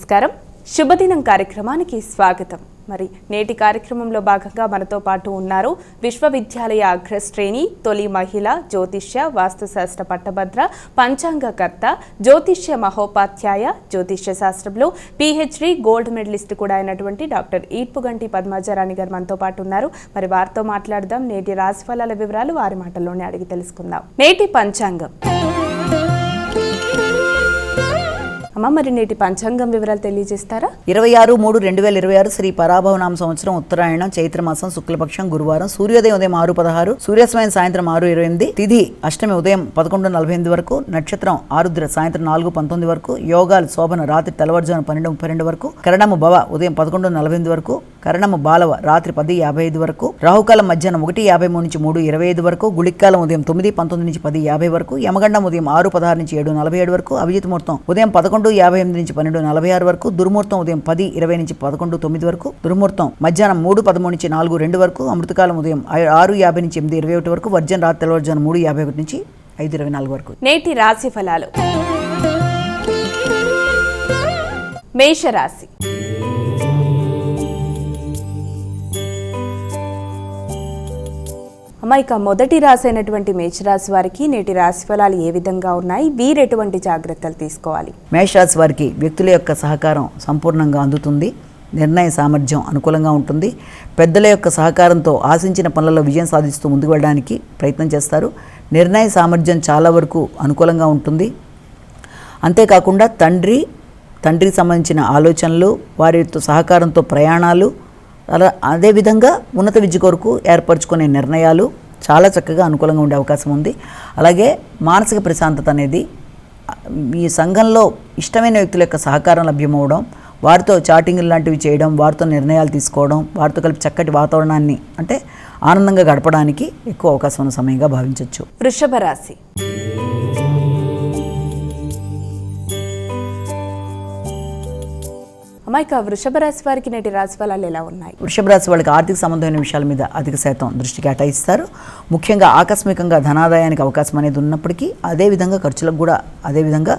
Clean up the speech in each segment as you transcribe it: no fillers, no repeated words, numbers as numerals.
నమస్కారం. శుభదినం కార్యక్రమానికి స్వాగతం. మరి నేటి కార్యక్రమంలో భాగంగా మనతో పాటు ఉన్నారు విశ్వవిద్యాలయ అగ్రశ్రేణి తొలి మహిళ జ్యోతిష్య వాస్తుశాస్త్ర పట్టభద్ర పంచాంగకర్త జ్యోతిష్య మహోపాధ్యాయ జ్యోతిష్య శాస్త్రంలో PhD గోల్డ్ మెడలిస్ట్ కూడా అయినటువంటి డాక్టర్ ఈడ్పుగంటి పద్మజారాణి గారు మనతో పాటు ఉన్నారు. మరి వారితో మాట్లాడదాం. నేటి రాశిఫలాల వివరాలు వారి మాటల్లోనే అడిగి తెలుసుకుందాం. నేటి పంచాంగం. అమ్మ, మరి నేటి పంచాంగం వివరాలు తెలియజేస్తారా? 26/3/2026 శ్రీ పరాభవనామ సంవత్సరం ఉత్తరాయణం చైత్రమాసం శుక్లపక్షం గురువారం. సూర్యోదయం ఉదయం 6:16, సూర్యాస్తమయం సాయంత్రం 6:28, తిథి అష్టమి ఉదయం 11:48 వరకు, నక్షత్రం ఆరుద్ర సాయంత్రం 4:19 వరకు, యోగాలు శోభన రాత్రి తెల్లవారుజామున 12:32 వరకు, కరణము భవ ఉదయం 11:48 వరకు, కరణము బాలవ రాత్రి 10:55 వరకు, రాహుకాలం మధ్యాహ్నం 1:53 నుంచి 3:25 వరకు, గుళికాలం ఉదయం 9:19 నుంచి 10:50 వరకు, యమగండం ఉదయం 6:16 నుంచి 7:47 వరకు, అభిజిత్ ముహూర్తం ఉదయం 11:58 నుంచి 12:46 వరకు, దుర్ముహూర్తం ఉదయం 10:20 నుంచి 11:09 వరకు, దుర్ముహూర్తం మధ్యాహ్నం 3:13 నుంచి 4:02 వరకు, అమృతకాలం ఉదయం 6:50 నుంచి 8:21 వరకు, వర్జన రాత్రి తెల్లవారుజామున 3:51 నుంచి 5:24 వరకు. నేటి రాశి ఫలాలు. మేషరాశి. అమ్మ, ఇక మొదటి రాశి అయినటువంటి మేషరాశి వారికి నేటి రాశి ఫలాలు ఏ విధంగా ఉన్నాయి? వీరు ఎటువంటి జాగ్రత్తలు తీసుకోవాలి? మేషరాశి వారికి వ్యక్తుల యొక్క సహకారం సంపూర్ణంగా అందుతుంది. నిర్ణయ సామర్థ్యం అనుకూలంగా ఉంటుంది. పెద్దల యొక్క సహకారంతో ఆశించిన పనులలో విజయం సాధిస్తూ ముందుకు వెళ్ళడానికి ప్రయత్నం చేస్తారు. నిర్ణయ సామర్థ్యం చాలా వరకు అనుకూలంగా ఉంటుంది. అంతేకాకుండా తండ్రికి సంబంధించిన ఆలోచనలు, వారితో సహకారంతో ప్రయాణాలు, అదేవిధంగా ఉన్నత విద్య కొరకు ఏర్పరచుకునే నిర్ణయాలు చాలా చక్కగా అనుకూలంగా ఉండే అవకాశం ఉంది. అలాగే మానసిక ప్రశాంతత అనేది, ఈ సంఘంలో ఇష్టమైన వ్యక్తుల యొక్క సహకారం లభ్యమవడం, వారితో చాటింగ్ లాంటివి చేయడం, వారితో నిర్ణయాలు తీసుకోవడం, వారితో కలిపి చక్కటి వాతావరణాన్ని అంటే ఆనందంగా గడపడానికి ఎక్కువ అవకాశం ఉన్న సమయంగా భావించవచ్చు. వృషభ రాశి. అమ్మాయిక వృషభ రాశి వారికి నేటి రాశి ఫలాలు ఎలా ఉన్నాయి? వృషభ రాశి వాళ్ళకి ఆర్థిక సంబంధమైన విషయాల మీద అధిక శాతం దృష్టి కేటాయిస్తారు. ముఖ్యంగా ఆకస్మికంగా ధనాదాయానికి అవకాశం అనేది ఉన్నప్పటికీ అదేవిధంగా ఖర్చులకు కూడా అదేవిధంగా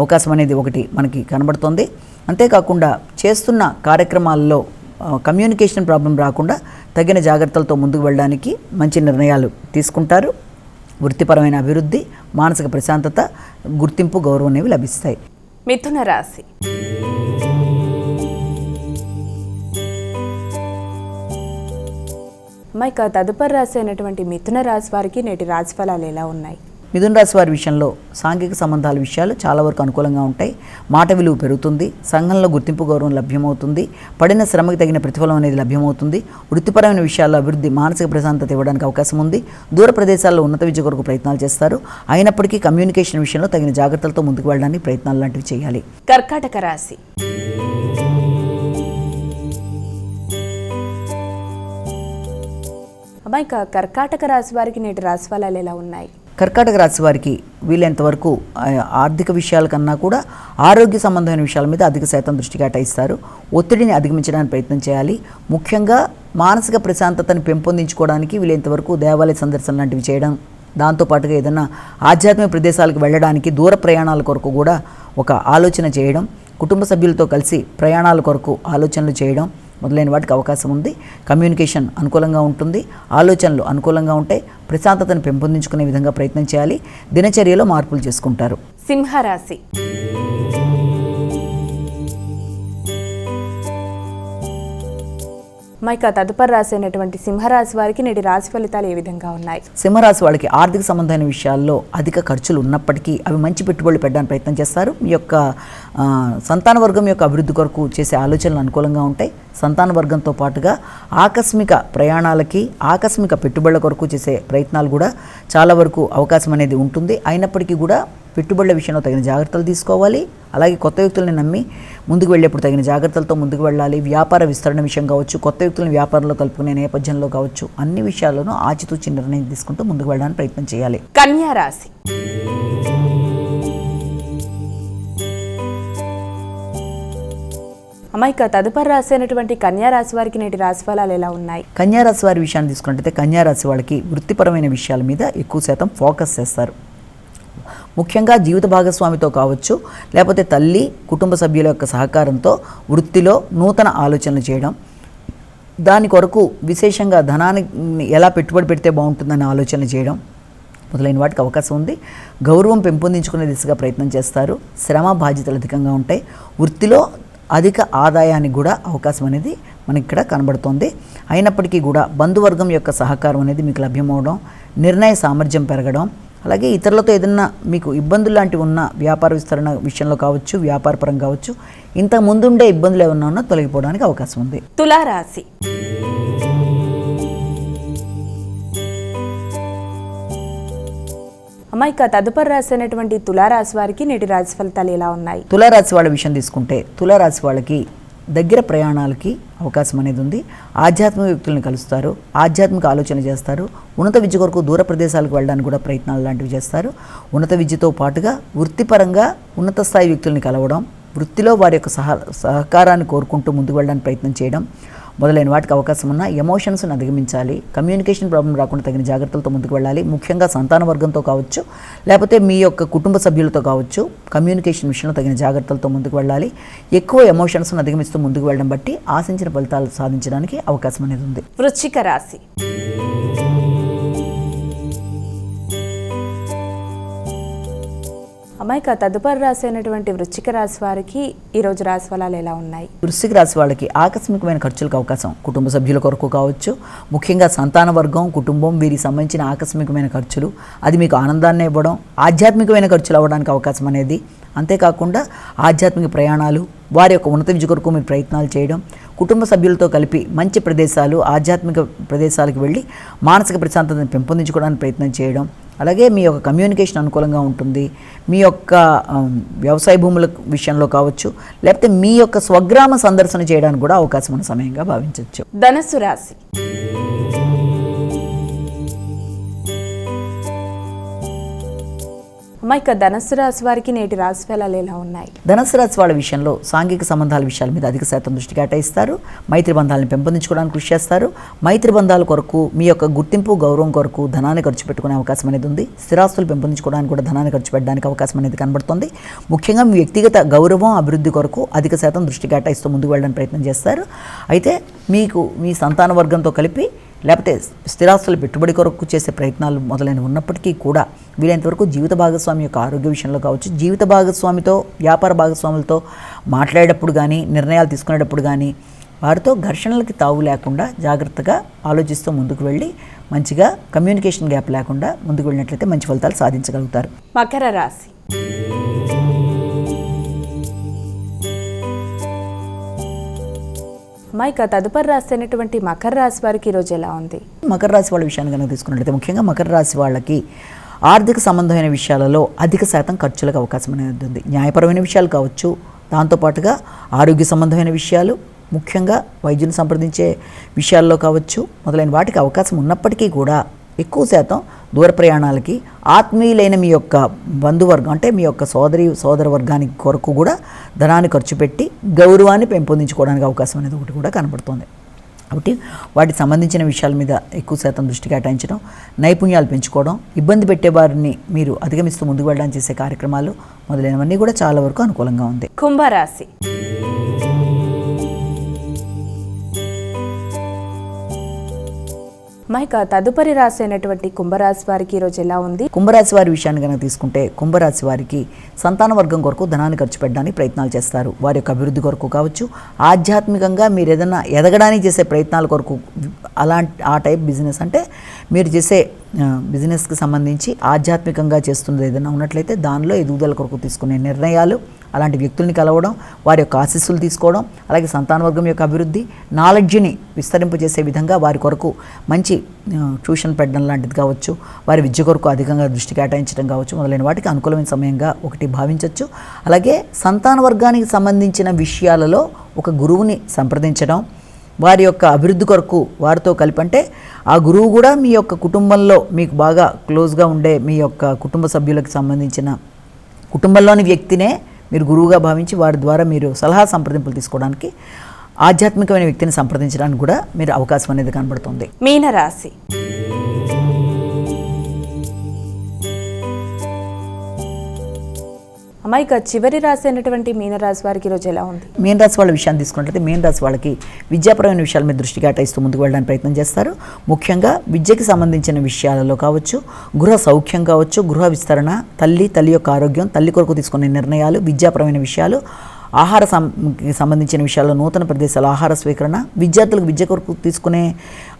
అవకాశం అనేది ఒకటి మనకి కనబడుతోంది. అంతేకాకుండా చేస్తున్న కార్యక్రమాల్లో కమ్యూనికేషన్ ప్రాబ్లం రాకుండా తగిన జాగ్రత్తలతో ముందుకు వెళ్ళడానికి మంచి నిర్ణయాలు తీసుకుంటారు. వృత్తిపరమైన అభివృద్ధి, మానసిక ప్రశాంతత, గుర్తింపు, గౌరవం అనేవి లభిస్తాయి. మిథున రాశి. అమ్మాయిక తదుపరి రాశి అయినటువంటి మిథున రాశి వారికి నేటి రాశి ఫలాలు ఎలా ఉన్నాయి? మిథున రాశి వారి విషయంలో సాంఘిక సంబంధాల విషయాలు చాలా వరకు అనుకూలంగా ఉంటాయి. మాట విలువ పెరుగుతుంది. సంఘంలో గుర్తింపు, గౌరవం లభ్యమవుతుంది. పడిన శ్రమకి తగిన ప్రతిఫలం అనేది లభ్యమవుతుంది. వృత్తిపరమైన విషయాల్లో అభివృద్ధి, మానసిక ప్రశాంతత ఇవ్వడానికి అవకాశం ఉంది. దూర ప్రదేశాల్లో ఉన్నత విద్య కొరకు ప్రయత్నాలు చేస్తారు. అయినప్పటికీ కమ్యూనికేషన్ విషయంలో తగిన జాగ్రత్తలతో ముందుకు వెళ్ళడానికి ప్రయత్నాలు లాంటివి చేయాలి. కర్కాటక రాశి. అమ్మాయిక కర్కాటక రాశి వారికి నేటి రాశి ఫలాలు ఎలా ఉన్నాయి? కర్కాటక రాశి వారికి వీలైనంత వరకు ఆర్థిక విషయాల కన్నా కూడా ఆరోగ్య సంబంధమైన విషయాల మీద అధిక శాతం దృష్టి కేటాయిస్తారు. ఒత్తిడిని అధిగమించడానికి ప్రయత్నం చేయాలి. ముఖ్యంగా మానసిక ప్రశాంతతను పెంపొందించుకోవడానికి వీలైనంత వరకు దేవాలయ సందర్శన లాంటివి చేయడం, దాంతోపాటుగా ఏదైనా ఆధ్యాత్మిక ప్రదేశాలకు వెళ్ళడానికి, దూర ప్రయాణాల కొరకు కూడా ఒక ఆలోచన చేయడం, కుటుంబ సభ్యులతో కలిసి ప్రయాణాల కొరకు ఆలోచనలు చేయడం మొదలైన వాటికి అవకాశం ఉంది. కమ్యూనికేషన్ అనుకూలంగా ఉంటుంది. ఆలోచనలు అనుకూలంగా ఉంటాయి. ప్రశాంతతను పెంపొందించుకునే విధంగా ప్రయత్నం చేయాలి. దినచర్యలో మార్పులు చేసుకుంటారు. సింహరాశి. మైక తదుపరి రాశి అయినటువంటి సింహరాశి వారికి నేటి రాశి ఫలితాలు ఏ విధంగా ఉన్నాయి? సింహరాశి వాళ్ళకి ఆర్థిక సంబంధమైన విషయాల్లో అధిక ఖర్చులు ఉన్నప్పటికీ అవి మంచి పెట్టుబడులు పెట్టడానికి ప్రయత్నం చేస్తారు. మీ యొక్క సంతాన వర్గం యొక్క అభివృద్ధి కొరకు చేసే ఆలోచనలు అనుకూలంగా ఉంటాయి. సంతాన వర్గంతో పాటుగా ఆకస్మిక ప్రయాణాలకి, ఆకస్మిక పెట్టుబడుల కొరకు చేసే ప్రయత్నాలు కూడా చాలా వరకు అవకాశం అనేది ఉంటుంది. అయినప్పటికీ కూడా పెట్టుబడుల విషయంలో తగిన జాగ్రత్తలు తీసుకోవాలి. అలాగే కొత్త వ్యక్తులను నమ్మి ముందుకు వెళ్ళేప్పుడు తగిన జాగ్రత్తలతో ముందుకు వెళ్ళాలి. వ్యాపార విస్తరణ విషయం కావచ్చు, కొత్త వ్యక్తులను వ్యాపారంలో కలుపుకునే నేపథ్యంలో కావచ్చు, అన్ని విషయాల్లోనూ ఆచితూచి నిర్ణయం తీసుకుంటూ ముందుకు వెళ్ళడానికి ప్రయత్నం చేయాలి. కన్యా రాశి. అమ్మాయిక తదుపరి రాశి అయినటువంటి కన్యా రాశి వారికి నేటి రాశి ఫలాలు ఎలా ఉన్నాయి? కన్యా రాశి వారి విషయాన్ని తీసుకున్నట్టయితే కన్యా రాశి వాళ్ళకి వృత్తిపరమైన విషయాల మీద ఎక్కువ శాతం ఫోకస్ చేస్తారు. ముఖ్యంగా జీవిత భాగస్వామితో కావచ్చు, లేకపోతే తల్లి కుటుంబ సభ్యుల యొక్క సహకారంతో వృత్తిలో నూతన ఆలోచనలు చేయడం, దాని కొరకు విశేషంగా ధనాన్ని ఎలా పెట్టుబడి పెడితే బాగుంటుందని ఆలోచనలు చేయడం మొదలైన వాటికి అవకాశం ఉంది. గౌరవం పెంపొందించుకునే దిశగా ప్రయత్నం చేస్తారు. శ్రమ బాధ్యతలు అధికంగా ఉంటాయి. వృత్తిలో అధిక ఆదాయానికి కూడా అవకాశం అనేది మనకి ఇక్కడ కనబడుతోంది. అయినప్పటికీ కూడా బంధువర్గం యొక్క సహకారం అనేది మీకు లభ్యమవడం, నిర్ణయ సామర్థ్యం పెరగడం, అలాగే ఇతరులతో ఏదన్నా మీకు ఇబ్బందులు లాంటివి ఉన్న వ్యాపార విస్తరణ విషయంలో కావచ్చు, వ్యాపారపరంగా కావచ్చు, ఇంతకు ముందుండే ఇబ్బందులు ఏమన్నా ఉన్నా తొలగిపోవడానికి అవకాశం ఉంది. తులారాశి. అమ్మాయిక తదుపరి రాశి అయినటువంటి తులారాశి వారికి నేటి రాశి ఫలితాలు ఎలా ఉన్నాయి? తులారాశి వాళ్ళ విషయం తీసుకుంటే తులారాశి వాళ్ళకి దగ్గర ప్రయాణాలకి అవకాశం అనేది ఉంది. ఆధ్యాత్మిక వ్యక్తులను కలుస్తారు, ఆధ్యాత్మిక ఆలోచన చేస్తారు. ఉన్నత విద్య కొరకు దూర ప్రదేశాలకు వెళ్ళడానికి కూడా ప్రయత్నాలు లాంటివి చేస్తారు. ఉన్నత విద్యతో పాటుగా వృత్తిపరంగా ఉన్నత స్థాయి వ్యక్తుల్ని కలవడం, వృత్తిలో వారి యొక్క సహకారాన్ని కోరుకుంటూ ముందుకు వెళ్ళడానికి ప్రయత్నం చేయడం మొదలైన వాటికి అవకాశం ఉన్న ఎమోషన్స్ని అధిగమించాలి. కమ్యూనికేషన్ ప్రాబ్లం రాకుండా తగిన జాగ్రత్తలతో ముందుకు వెళ్ళాలి. ముఖ్యంగా సంతాన వర్గంతో కావచ్చు, లేకపోతే మీ యొక్క కుటుంబ సభ్యులతో కావచ్చు, కమ్యూనికేషన్ విషయంలో తగిన జాగ్రత్తలతో ముందుకు వెళ్ళాలి. ఎక్కువ ఎమోషన్స్ని అధిగమిస్తూ ముందుకు వెళ్ళడం బట్టి ఆశించిన ఫలితాలు సాధించడానికి అవకాశం అనేది ఉంది. వృశ్చిక రాశి. అమ్మాయిక తదుపరి రాశి అయినటువంటి వృశ్చిక రాశి వారికి ఈరోజు రాశి ఫలాలు ఎలా ఉన్నాయి? వృశ్చిక రాశి వాళ్ళకి ఆకస్మికమైన ఖర్చులకు అవకాశం, కుటుంబ సభ్యుల కొరకు కావచ్చు, ముఖ్యంగా సంతాన వర్గం, కుటుంబం వీరికి సంబంధించిన ఆకస్మికమైన ఖర్చులు, అది మీకు ఆనందాన్ని ఇవ్వడం, ఆధ్యాత్మికమైన ఖర్చులు అవ్వడానికి అవకాశం అనేది. అంతేకాకుండా ఆధ్యాత్మిక ప్రయాణాలు, వారి యొక్క ఉన్నత విద్య కొరకు మీరు ప్రయత్నాలు చేయడం, కుటుంబ సభ్యులతో కలిపి మంచి ప్రదేశాలు, ఆధ్యాత్మిక ప్రదేశాలకు వెళ్ళి మానసిక ప్రశాంతతను పెంపొందించుకోవడానికి ప్రయత్నం చేయడం, అలాగే మీ యొక్క కమ్యూనికేషన్ అనుకూలంగా ఉంటుంది. మీ యొక్క వ్యవసాయ భూముల విషయంలో కావచ్చు, లేకపోతే మీ యొక్క స్వగ్రామ సందర్శన చేయడానికి కూడా అవకాశం ఉన్న సమయంగా భావించవచ్చు. ధనుస్సు రాశి. అమ్మాయిక ధనుస్సు రాశి వారికి నేటి రాశి ఫలాలు ఎలా ఉన్నాయి? ధనుస్సు రాశి వాళ్ళ విషయంలో సాంఘిక సంబంధాల విషయాల మీద అధిక శాతం దృష్టి కేటాయిస్తారు. మైత్రి బంధాలను పెంపొందించుకోవడానికి కృషి చేస్తారు. మైత్రి బంధాల కొరకు మీ యొక్క గుర్తింపు, గౌరవం కొరకు ధనాన్ని ఖర్చు పెట్టుకునే అవకాశం అనేది ఉంది. స్థిరాస్తులు పెంపొందించుకోవడానికి కూడా ధనాన్ని ఖర్చు పెట్టడానికి అవకాశం అనేది కనబడుతుంది. ముఖ్యంగా మీ వ్యక్తిగత గౌరవం, అభివృద్ధి కొరకు అధిక శాతం దృష్టి కేటాయిస్తూ ముందుకు వెళ్ళడానికి ప్రయత్నం చేస్తారు. అయితే మీకు మీ సంతాన వర్గంతో కలిపి లేకపోతే స్థిరాస్తుల పెట్టుబడి కొరకు చేసే ప్రయత్నాలు మొదలైనవి ఉన్నప్పటికీ కూడా వీలైనంతవరకు జీవిత భాగస్వామి యొక్క ఆరోగ్య విషయంలో కావచ్చు, జీవిత భాగస్వామితో, వ్యాపార భాగస్వాములతో మాట్లాడేటప్పుడు కానీ, నిర్ణయాలు తీసుకునేటప్పుడు కానీ వారితో ఘర్షణలకి తావు లేకుండా జాగ్రత్తగా ఆలోచిస్తూ ముందుకు వెళ్ళి మంచిగా కమ్యూనికేషన్ గ్యాప్ లేకుండా ముందుకు వెళ్ళినట్లయితే మంచి ఫలితాలు సాధించగలుగుతారు. మకర రాశి. అమ్మాయిక తదుపరి రాశి అయినటువంటి మకర రాశి వారికి ఈరోజు ఎలా ఉంది? మకర రాశి వాళ్ళ విషయాన్ని కనుక తీసుకున్నట్లయితే ముఖ్యంగా మకర రాశి వాళ్ళకి ఆర్థిక సంబంధమైన విషయాలలో అధిక శాతం ఖర్చులకు అవకాశం అనేది ఉంది. న్యాయపరమైన విషయాలు కావచ్చు, దాంతోపాటుగా ఆరోగ్య సంబంధమైన విషయాలు, ముఖ్యంగా వైద్యుని సంప్రదించే విషయాల్లో కావచ్చు మొదలైన వాటికి అవకాశం ఉన్నప్పటికీ కూడా ఎక్కువ శాతం దూర ప్రయాణాలకి, ఆత్మీయులైన మీ యొక్క బంధువర్గం అంటే మీ యొక్క సోదర వర్గానికి కొరకు కూడా ధనాన్ని ఖర్చు పెట్టి గౌరవాన్ని పెంపొందించుకోవడానికి అవకాశం అనేది ఒకటి కూడా కనబడుతుంది. కాబట్టి వాటికి సంబంధించిన విషయాల మీద ఎక్కువ శాతం దృష్టి కేటాయించడం, నైపుణ్యాలు పెంచుకోవడం, ఇబ్బంది పెట్టే వారిని మీరు అధిగమిస్తూ ముందుకు వెళ్ళడానికి చేసే కార్యక్రమాలు మొదలైనవన్నీ కూడా చాలా వరకు అనుకూలంగా ఉంది. కుంభరాశి. మైక తదుపరి రాశి అయినటువంటి కుంభరాశి వారికి ఈరోజు ఎలా ఉంది? కుంభరాశి వారి విషయాన్ని కనుక తీసుకుంటే కుంభరాశి వారికి సంతాన వర్గం కొరకు ధనాన్ని ఖర్చు పెట్టడానికి ప్రయత్నాలు చేస్తారు. వారి యొక్క అభివృద్ధి కొరకు కావచ్చు, ఆధ్యాత్మికంగా మీరు ఏదైనా ఎదగడానికి చేసే ప్రయత్నాల కొరకు, ఆ టైప్ బిజినెస్ అంటే మీరు చేసే బిజినెస్కి సంబంధించి ఆధ్యాత్మికంగా చేస్తున్నది ఏదైనా ఉన్నట్లయితే దానిలో ఎదుగుదల కొరకు తీసుకునే నిర్ణయాలు, అలాంటి వ్యక్తుల్ని కలవడం, వారి యొక్క ఆశీస్సులు తీసుకోవడం, అలాగే సంతానవర్గం యొక్క అభివృద్ధి, నాలెడ్జ్ని విస్తరింపజేసే విధంగా వారి కొరకు మంచి ట్యూషన్ పెట్టడం లాంటిది కావచ్చు, వారి విద్య కొరకు అధికంగా దృష్టి కేటాయించడం కావచ్చు మొదలైన వాటికి అనుకూలమైన సమయంగా ఒకటి భావించవచ్చు. అలాగే సంతాన వర్గానికి సంబంధించిన విషయాలలో ఒక గురువుని సంప్రదించడం, వారి యొక్క అభివృద్ధి కొరకు వారితో కలిపి, అంటే ఆ గురువు కూడా మీ యొక్క కుటుంబంలో మీకు బాగా క్లోజ్గా ఉండే మీ యొక్క కుటుంబ సభ్యులకు సంబంధించిన కుటుంబంలోని వ్యక్తినే మీరు గురువుగా భావించి వారి ద్వారా మీరు సలహా సంప్రదింపులు తీసుకోవడానికి, ఆధ్యాత్మికమైన వ్యక్తిని సంప్రదించడానికి కూడా మీరు అవకాశం అనేది కనబడుతుంది. మీనరాశి. అమ్మ ఇక చివరి రాశి అయినటువంటి మీనరాశి వారికి ఈరోజు ఎలా ఉంది? మీన రాశి వాళ్ళ విషయాన్ని తీసుకున్నట్లయితే మీన రాశి వాళ్ళకి విద్యాపరమైన విషయాల మీద దృష్టి కేటాయిస్తూ ముందుకు వెళ్ళడానికి ప్రయత్నం చేస్తారు. ముఖ్యంగా విద్యకి సంబంధించిన విషయాలలో కావచ్చు, గృహ సౌఖ్యం కావచ్చు, గృహ విస్తరణ, తల్లి యొక్క ఆరోగ్యం, తల్లి కొరకు తీసుకునే నిర్ణయాలు, విద్యాపరమైన విషయాలు, సంబంధించిన విషయాల్లో నూతన ప్రదేశాలు, ఆహార స్వీకరణ, విద్యార్థులకు విద్య కొరకు తీసుకునే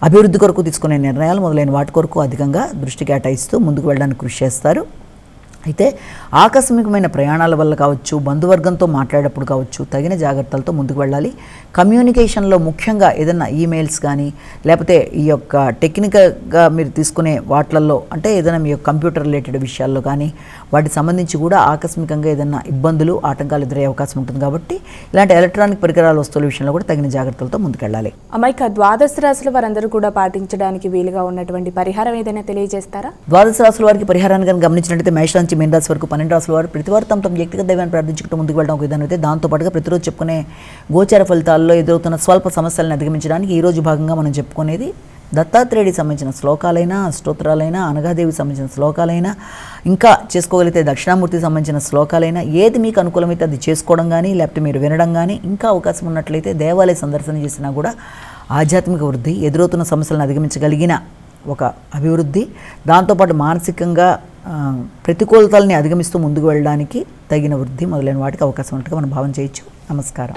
అభివృద్ధి కొరకు తీసుకునే నిర్ణయాలు మొదలైన వాటి కొరకు అధికంగా దృష్టి కేటాయిస్తూ ముందుకు వెళ్ళడానికి కృషి చేస్తారు. అయితే ఆకస్మికమైన ప్రయాణాల వల్ల కావచ్చు, బంధువర్గంతో మాట్లాడేటప్పుడు కావచ్చు, తగిన జాగ్రత్తలతో ముందుకు వెళ్ళాలి. కమ్యూనికేషన్లో ముఖ్యంగా ఏదైనా ఈమెయిల్స్ కానీ లేకపోతే ఈ యొక్క టెక్నికల్గా మీరు తీసుకునే వాటిల్లో అంటే ఏదైనా మీ యొక్క కంప్యూటర్ రిలేటెడ్ విషయాల్లో కానీ వాటికి సంబంధించి కూడా ఆకస్మికంగా ఏదైనా ఇబ్బందులు, ఆటంకాలు ఎదురయ్యే అవకాశం ఉంటుంది. కాబట్టి ఇలాంటి ఎలక్ట్రానిక్ పరికరాల వస్తువుల విషయంలో కూడా తగిన జాగ్రత్తలతో ముందుకెళ్ళాలి. అమ్మాయిక ద్వాదశ రాశుల వారందరూ కూడా పాటించడానికి వీలుగా ఉన్నటువంటి పరిహారం ఏదైనా తెలియజేస్తారా? ద్వాదశ రాశుల వారికి పరిహారాన్ని కానీ గమనించినట్లయితే మేష నుంచి మీన రాశి వరకు 12 రాశుల వారు ప్రతివారు తమ వ్యక్తిగత దైవాన్ని ప్రార్థించుకుంటూ ముందుకు వెళ్ళడం ఒక విధానం అయితే, దాంతోపాటుగా ప్రతిరోజు చెప్పుకునే గోచార ఫలితాల్లో ఎదురవుతున్న స్వల్ప సమస్యలను అధిగమించడానికి ఈరోజు భాగంగా మనం చెప్పుకునేది దత్తాత్రేయుడికి సంబంధించిన శ్లోకాలైనా, స్తోత్రాలైనా, అనఘాదేవికి సంబంధించిన శ్లోకాలైనా, ఇంకా చేసుకోగలిగితే దక్షిణామూర్తికి సంబంధించిన శ్లోకాలైనా, ఏది మీకు అనుకూలమైతే అది చేసుకోవడం కానీ లేకపోతే మీరు వినడం కానీ, ఇంకా అవకాశం ఉన్నట్లయితే దేవాలయ సందర్శన చేసినా కూడా ఆధ్యాత్మిక వృద్ధి, ఎదురవుతున్న సమస్యలను అధిగమించగలిగిన ఒక అభివృద్ధి, దాంతోపాటు మానసికంగా ప్రతికూలతల్ని అధిగమిస్తూ ముందుకు వెళ్ళడానికి తగిన వృద్ధి మొదలైన వాటికి అవకాశం ఉన్నట్టుగా మనం భావన చేయొచ్చు. నమస్కారం.